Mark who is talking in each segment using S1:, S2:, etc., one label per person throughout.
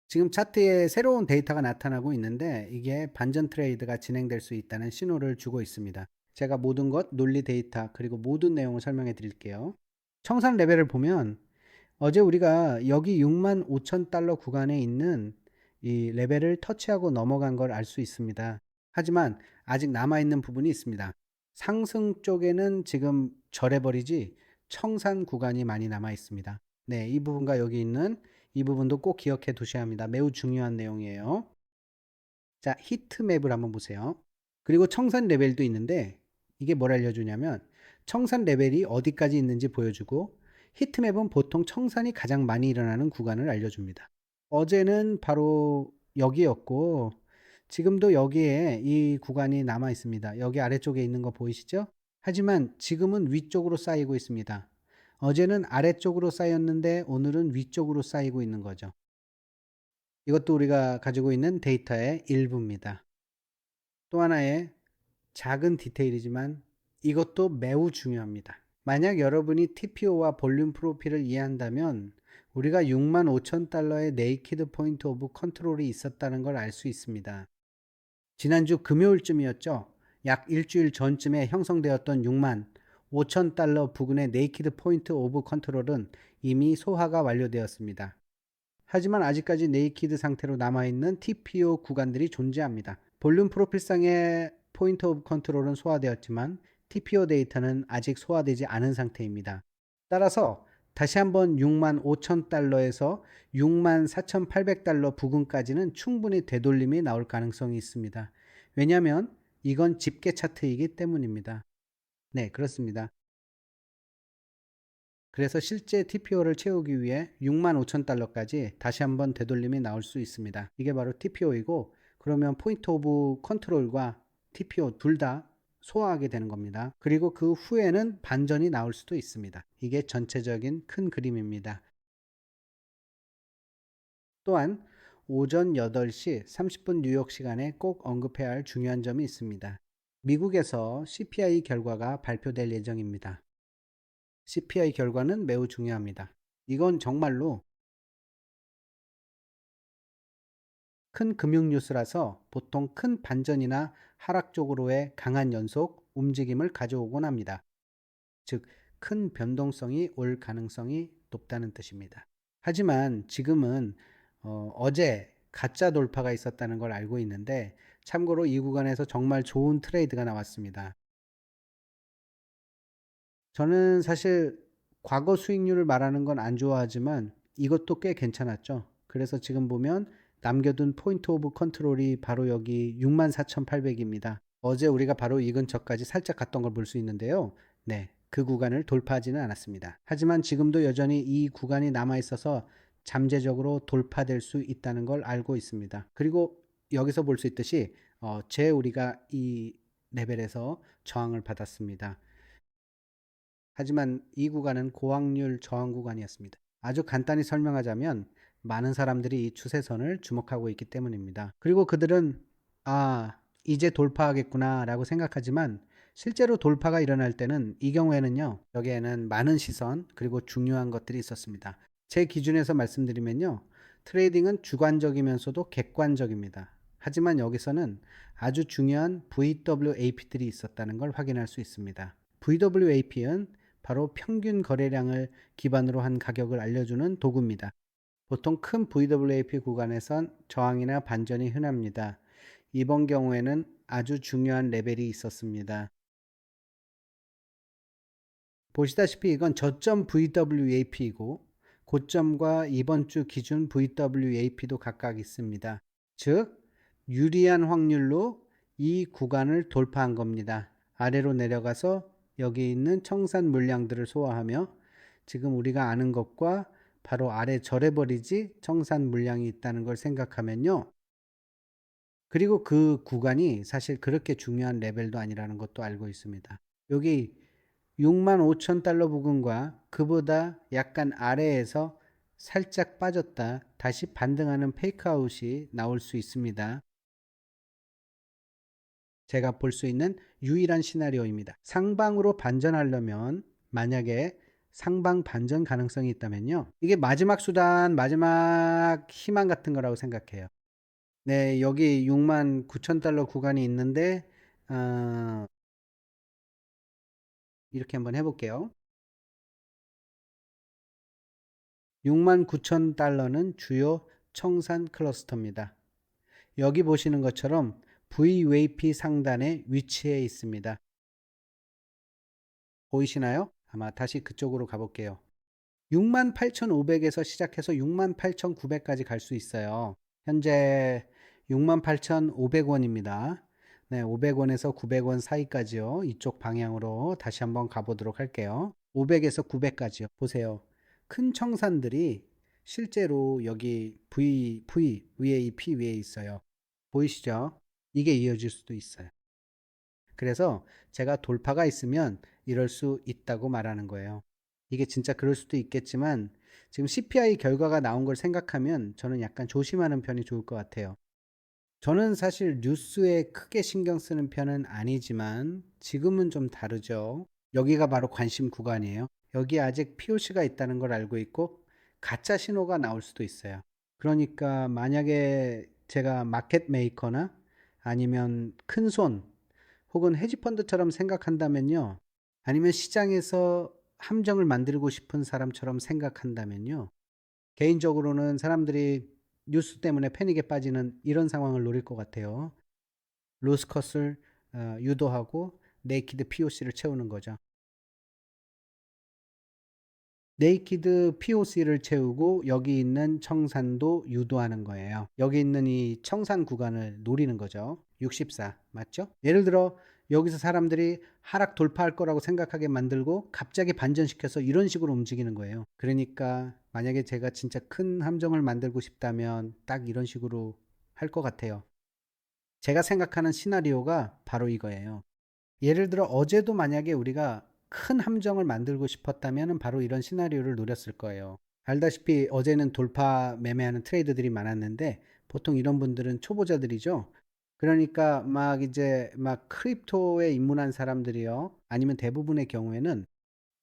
S1: 지금 차트에 새로운 데이터가 나타나고 있는데 이게 반전 트레이드가 진행될 수 있다는 신호를 주고 있습니다. 제가 모든 것, 논리 데이터, 그리고 모든 내용을 설명해 드릴게요. 청산 레벨을 보면 어제 우리가 여기 6만 5천 달러 구간에 있는 이 레벨을 터치하고 넘어간 걸 알 수 있습니다. 하지만 아직 남아있는 부분이 있습니다. 상승 쪽에는 지금 절해버리지 청산 구간이 많이 남아 있습니다. 네, 이 부분과 여기 있는 이 부분도 꼭 기억해 두셔야 합니다. 매우 중요한 내용이에요. 자, 히트맵을 한번 보세요. 그리고 청산 레벨도 있는데 이게 뭘 알려주냐면 청산 레벨이 어디까지 있는지 보여주고 히트맵은 보통 청산이 가장 많이 일어나는 구간을 알려줍니다. 어제는 바로 여기였고 지금도 여기에 이 구간이 남아 있습니다. 여기 아래쪽에 있는 거 보이시죠? 하지만 지금은 위쪽으로 쌓이고 있습니다. 어제는 아래쪽으로 쌓였는데 오늘은 위쪽으로 쌓이고 있는 거죠. 이것도 우리가 가지고 있는 데이터의 일부입니다. 또 하나의 작은 디테일이지만 이것도 매우 중요합니다. 만약 여러분이 TPO와 볼륨 프로필을 이해한다면 우리가 6만 5천 달러의 네이키드 포인트 오브 컨트롤이 있었다는 걸 알 수 있습니다. 지난주 금요일쯤이었죠. 약 일주일 전쯤에 형성되었던 6만 5천 달러 부근의 네이키드 포인트 오브 컨트롤은 이미 소화가 완료되었습니다. 하지만 아직까지 네이키드 상태로 남아있는 TPO 구간들이 존재합니다. 볼륨 프로필상의 포인트 오브 컨트롤은 소화되었지만 TPO 데이터는 아직 소화되지 않은 상태입니다. 따라서 다시 한번 6만 5천 달러에서 6만 4,800달러 부근까지는 충분히 되돌림이 나올 가능성이 있습니다. 왜냐하면 이건 집계 차트이기 때문입니다. 네, 그렇습니다. 그래서 실제 TPO를 채우기 위해 6만 5천 달러까지 다시 한번 되돌림이 나올 수 있습니다. 이게 바로 TPO이고 그러면 포인트 오브 컨트롤과 TPO 둘 다 소화하게 되는 겁니다. 그리고 그 후에는 반전이 나올 수도 있습니다. 이게 전체적인 큰 그림입니다. 또한 오전 8시 30분 뉴욕 시간에 꼭 언급해야 할 중요한 점이 있습니다. 미국에서 CPI 결과가 발표될 예정입니다. CPI 결과는 매우 중요합니다. 이건 정말로 큰 금융 뉴스라서 보통 큰 반전이나 하락 쪽으로의 강한 연속 움직임을 가져오곤 합니다. 즉, 큰 변동성이 올 가능성이 높다는 뜻입니다. 하지만 지금은 어제 가짜 돌파가 있었다는 걸 알고 있는데 참고로 이 구간에서 정말 좋은 트레이드가 나왔습니다. 저는 사실 과거 수익률을 말하는 건 안 좋아하지만 이것도 꽤 괜찮았죠. 그래서 지금 보면 남겨둔 포인트 오브 컨트롤이 바로 여기 64,800입니다. 어제 우리가 바로 이 근처까지 살짝 갔던 걸 볼 수 있는데요. 네, 그 구간을 돌파하지는 않았습니다. 하지만 지금도 여전히 이 구간이 남아 있어서 잠재적으로 돌파될 수 있다는 걸 알고 있습니다. 그리고 여기서 볼 수 있듯이 우리가 이 레벨에서 저항을 받았습니다. 하지만 이 구간은 고확률 저항 구간이었습니다. 아주 간단히 설명하자면 많은 사람들이 이 추세선을 주목하고 있기 때문입니다. 그리고 그들은 이제 돌파하겠구나 라고 생각하지만 실제로 돌파가 일어날 때는 이 경우에는요, 여기에는 많은 시선 그리고 중요한 것들이 있었습니다. 제 기준에서 말씀드리면요, 트레이딩은 주관적이면서도 객관적입니다. 하지만 여기서는 아주 중요한 VWAP들이 있었다는 걸 확인할 수 있습니다. VWAP는 바로 평균 거래량을 기반으로 한 가격을 알려주는 도구입니다. 보통 큰 VWAP 구간에선 저항이나 반전이 흔합니다. 이번 경우에는 아주 중요한 레벨이 있었습니다. 보시다시피 이건 저점 VWAP이고 고점과 이번 주 기준 VWAP도 각각 있습니다. 즉, 유리한 확률로 이 구간을 돌파한 겁니다. 아래로 내려가서 여기 있는 청산 물량들을 소화하며 지금 우리가 아는 것과 바로 아래 절해버리지 청산 물량이 있다는 걸 생각하면요. 그리고 그 구간이 사실 그렇게 중요한 레벨도 아니라는 것도 알고 있습니다. 여기 6만 5천 달러 부근과 그보다 약간 아래에서 살짝 빠졌다 다시 반등하는 페이크아웃이 나올 수 있습니다. 제가 볼 수 있는 유일한 시나리오입니다. 상방으로 반전하려면 만약에 상방 반전 가능성이 있다면요. 이게 마지막 수단, 마지막 희망 같은 거라고 생각해요. 네, 여기 69,000달러 구간이 있는데, 어, 이렇게 한번 해볼게요. 69,000달러는 주요 청산 클러스터입니다. 여기 보시는 것처럼 VWAP 상단에 위치해 있습니다. 보이시나요? 아마 다시 그쪽으로 가볼게요. 68,500에서 시작해서 68,900까지 갈 수 있어요. 현재 68,500원입니다. 네, 500원에서 900원 사이까지요. 이쪽 방향으로 다시 한번 가보도록 할게요. 500에서 900까지요. 보세요. 큰 청산들이 실제로 여기 위에 P 위에 있어요. 보이시죠? 이게 이어질 수도 있어요. 그래서 제가 돌파가 있으면 이럴 수 있다고 말하는 거예요. 이게 진짜 그럴 수도 있겠지만 지금 CPI 결과가 나온 걸 생각하면 저는 약간 조심하는 편이 좋을 것 같아요. 저는 사실 뉴스에 크게 신경 쓰는 편은 아니지만 지금은 좀 다르죠. 여기가 바로 관심 구간이에요. 여기 아직 POC가 있다는 걸 알고 있고 가짜 신호가 나올 수도 있어요. 그러니까 만약에 제가 마켓 메이커나 아니면 큰손 혹은 헤지펀드처럼 생각한다면요. 아니면 시장에서 함정을 만들고 싶은 사람처럼 생각한다면요. 개인적으로는 사람들이 뉴스 때문에 패닉에 빠지는 이런 상황을 노릴 것 같아요. 로스컷을 유도하고 네이키드 POC를 채우는 거죠. 네이키드 POC를 채우고 여기 있는 청산도 유도하는 거예요. 여기 있는 이 청산 구간을 노리는 거죠. 64 맞죠? 예를 들어 여기서 사람들이 하락 돌파할 거라고 생각하게 만들고 갑자기 반전시켜서 이런 식으로 움직이는 거예요. 그러니까 만약에 제가 진짜 큰 함정을 만들고 싶다면 딱 이런 식으로 할 것 같아요. 제가 생각하는 시나리오가 바로 이거예요. 예를 들어 어제도 만약에 우리가 큰 함정을 만들고 싶었다면 바로 이런 시나리오를 노렸을 거예요. 알다시피 어제는 돌파 매매하는 트레이더들이 많았는데 보통 이런 분들은 초보자들이죠. 그러니까 막 이제 막 크립토에 입문한 사람들이요. 아니면 대부분의 경우에는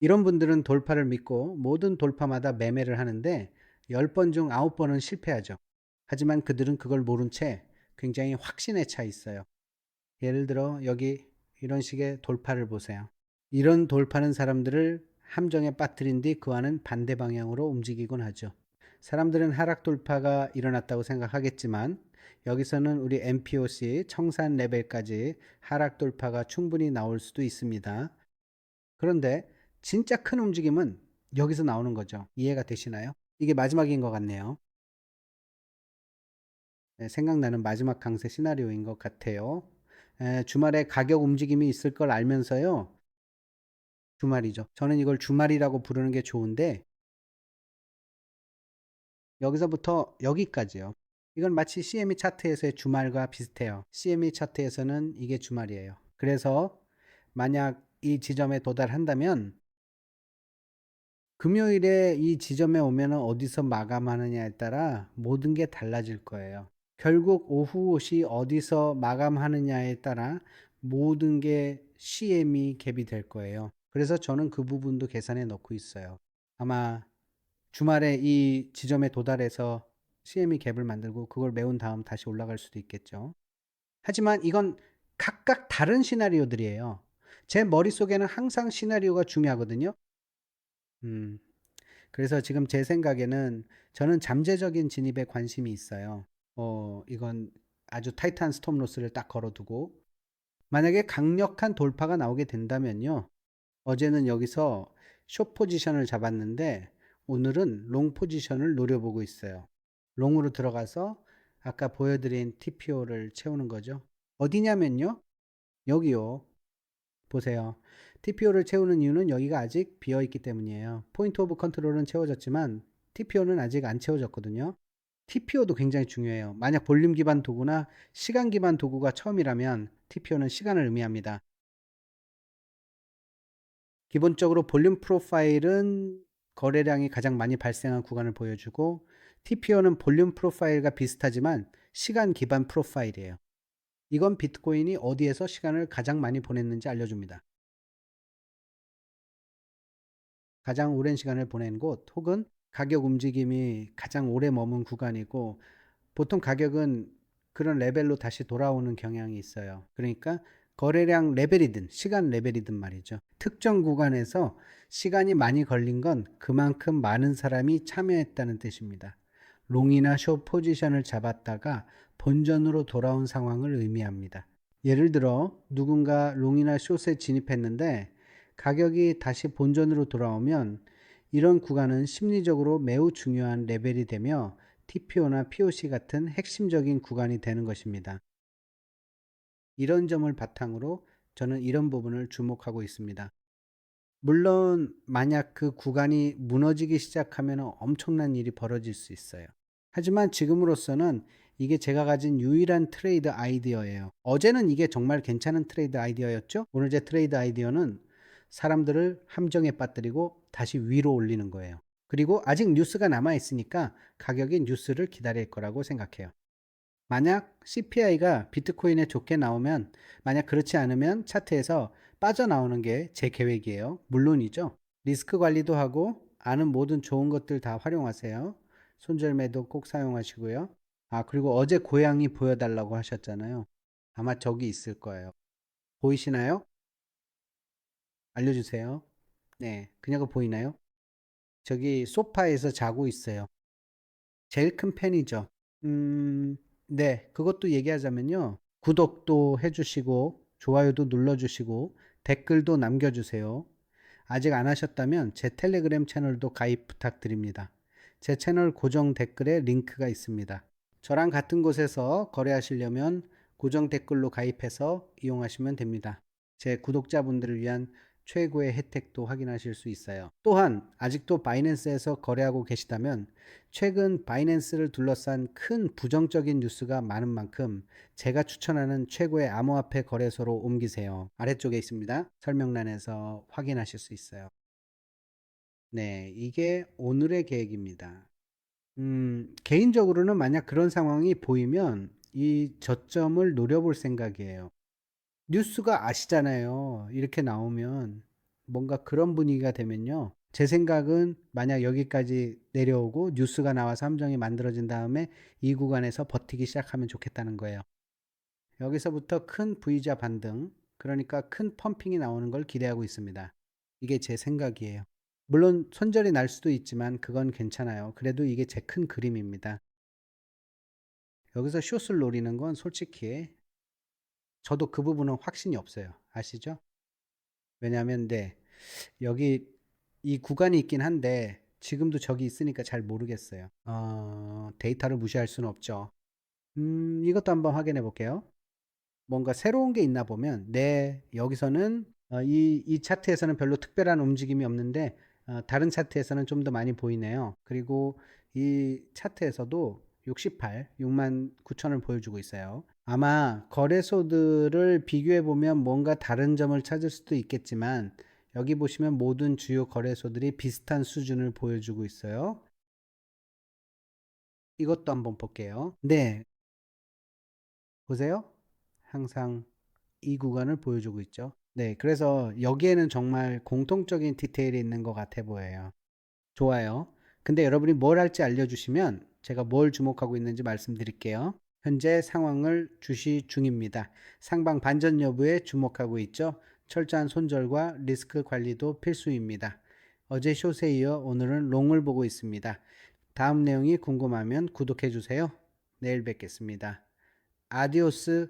S1: 이런 분들은 돌파를 믿고 모든 돌파마다 매매를 하는데 10번 중 9번은 실패하죠. 하지만 그들은 그걸 모른 채 굉장히 확신에 차 있어요. 예를 들어 여기 이런 식의 돌파를 보세요. 이런 돌파는 사람들을 함정에 빠뜨린 뒤 그와는 반대 방향으로 움직이곤 하죠. 사람들은 하락 돌파가 일어났다고 생각하겠지만 여기서는 우리 MPOC 청산 레벨까지 하락 돌파가 충분히 나올 수도 있습니다. 그런데 진짜 큰 움직임은 여기서 나오는 거죠. 이해가 되시나요? 이게 마지막인 것 같네요. 네, 생각나는 마지막 강세 시나리오인 것 같아요. 주말에 가격 움직임이 있을 걸 알면서요. 주말이죠. 저는 이걸 주말이라고 부르는 게 좋은데 여기서부터 여기까지요. 이건 마치 CME 차트에서의 주말과 비슷해요. CME 차트에서는 이게 주말이에요. 그래서 만약 이 지점에 도달한다면 금요일에 이 지점에 오면 어디서 마감하느냐에 따라 모든 게 달라질 거예요. 결국 오후 시 어디서 마감하느냐에 따라 모든 게 CME 갭이 될 거예요. 그래서 저는 그 부분도 계산해 넣고 있어요. 아마 주말에 이 지점에 도달해서 CME 갭을 만들고 그걸 메운 다음 다시 올라갈 수도 있겠죠. 하지만 이건 각각 다른 시나리오들이에요. 제 머릿속에는 항상 시나리오가 중요하거든요. 음, 그래서 지금 제 생각에는 저는 잠재적인 진입에 관심이 있어요. 이건 아주 타이트한 스톱로스를 딱 걸어두고 만약에 강력한 돌파가 나오게 된다면요. 어제는 여기서 숏 포지션을 잡았는데 오늘은 롱 포지션을 노려보고 있어요. 롱으로 들어가서 아까 보여드린 TPO를 채우는 거죠. 어디냐면요. 여기요. 보세요. TPO를 채우는 이유는 여기가 아직 비어있기 때문이에요. 포인트 오브 컨트롤은 채워졌지만 TPO는 아직 안 채워졌거든요. TPO도 굉장히 중요해요. 만약 볼륨 기반 도구나 시간 기반 도구가 처음이라면 TPO는 시간을 의미합니다. 기본적으로 볼륨 프로파일은 거래량이 가장 많이 발생한 구간을 보여주고 TPO는 볼륨 프로파일과 비슷하지만 시간 기반 프로파일이에요. 이건 비트코인이 어디에서 시간을 가장 많이 보냈는지 알려줍니다. 가장 오랜 시간을 보낸 곳 혹은 가격 움직임이 가장 오래 머문 구간이고 보통 가격은 그런 레벨로 다시 돌아오는 경향이 있어요. 그러니까 거래량 레벨이든 시간 레벨이든 말이죠. 특정 구간에서 시간이 많이 걸린 건 그만큼 많은 사람이 참여했다는 뜻입니다. 롱이나 숏 포지션을 잡았다가 본전으로 돌아온 상황을 의미합니다. 예를 들어 누군가 롱이나 숏에 진입했는데 가격이 다시 본전으로 돌아오면 이런 구간은 심리적으로 매우 중요한 레벨이 되며 TPO나 POC 같은 핵심적인 구간이 되는 것입니다. 이런 점을 바탕으로 저는 이런 부분을 주목하고 있습니다. 물론 만약 그 구간이 무너지기 시작하면 엄청난 일이 벌어질 수 있어요. 하지만 지금으로서는 이게 제가 가진 유일한 트레이드 아이디어예요. 어제는 이게 정말 괜찮은 트레이드 아이디어였죠? 오늘 제 트레이드 아이디어는 사람들을 함정에 빠뜨리고 다시 위로 올리는 거예요. 그리고 아직 뉴스가 남아 있으니까 가격이 뉴스를 기다릴 거라고 생각해요. 만약 CPI가 비트코인에 좋게 나오면, 만약 그렇지 않으면 차트에서 빠져나오는 게 제 계획이에요. 물론이죠. 리스크 관리도 하고 아는 모든 좋은 것들 다 활용하세요. 손절매도 꼭 사용하시고요. 아, 그리고 어제 고양이 보여달라고 하셨잖아요. 아마 저기 있을 거예요. 보이시나요? 알려주세요. 네, 그녀가 보이나요? 저기 소파에서 자고 있어요. 제일 큰 팬이죠. 네, 그것도 얘기하자면요. 구독도 해주시고, 좋아요도 눌러주시고, 댓글도 남겨주세요. 아직 안 하셨다면 제 텔레그램 채널도 가입 부탁드립니다. 제 채널 고정 댓글에 링크가 있습니다. 저랑 같은 곳에서 거래하시려면 고정 댓글로 가입해서 이용하시면 됩니다. 제 구독자분들을 위한 최고의 혜택도 확인하실 수 있어요. 또한 아직도 바이낸스에서 거래하고 계시다면 최근 바이낸스를 둘러싼 큰 부정적인 뉴스가 많은 만큼 제가 추천하는 최고의 암호화폐 거래소로 옮기세요. 아래쪽에 있습니다. 설명란에서 확인하실 수 있어요. 네, 이게 오늘의 계획입니다. 개인적으로는 만약 그런 상황이 보이면 이 저점을 노려볼 생각이에요. 뉴스가 아시잖아요. 이렇게 나오면 뭔가 그런 분위기가 되면요. 제 생각은 만약 여기까지 내려오고 뉴스가 나와서 함정이 만들어진 다음에 이 구간에서 버티기 시작하면 좋겠다는 거예요. 여기서부터 큰 V자 반등, 그러니까 큰 펌핑이 나오는 걸 기대하고 있습니다. 이게 제 생각이에요. 물론 손절이 날 수도 있지만 그건 괜찮아요. 그래도 이게 제 큰 그림입니다. 여기서 숏을 노리는 건 솔직히 저도 그 부분은 확신이 없어요. 아시죠? 왜냐하면 네, 여기 이 구간이 있긴 한데 지금도 저기 있으니까 잘 모르겠어요. 데이터를 무시할 수는 없죠. 이것도 한번 확인해 볼게요. 뭔가 새로운 게 있나 보면 네, 여기서는 이 차트에서는 별로 특별한 움직임이 없는데 다른 차트에서는 좀 더 많이 보이네요. 그리고 이 차트에서도 68, 6만 9천을 보여주고 있어요. 아마 거래소들을 비교해 보면 뭔가 다른 점을 찾을 수도 있겠지만 여기 보시면 모든 주요 거래소들이 비슷한 수준을 보여주고 있어요. 이것도 한번 볼게요. 네, 보세요. 항상 이 구간을 보여주고 있죠. 네, 그래서 여기에는 정말 공통적인 디테일이 있는 것 같아 보여요. 좋아요. 근데 여러분이 뭘 할지 알려주시면 제가 뭘 주목하고 있는지 말씀드릴게요. 현재 상황을 주시 중입니다. 상방 반전 여부에 주목하고 있죠. 철저한 손절과 리스크 관리도 필수입니다. 어제 숏에 이어 오늘은 롱을 보고 있습니다. 다음 내용이 궁금하면 구독해 주세요. 내일 뵙겠습니다. 아디오스.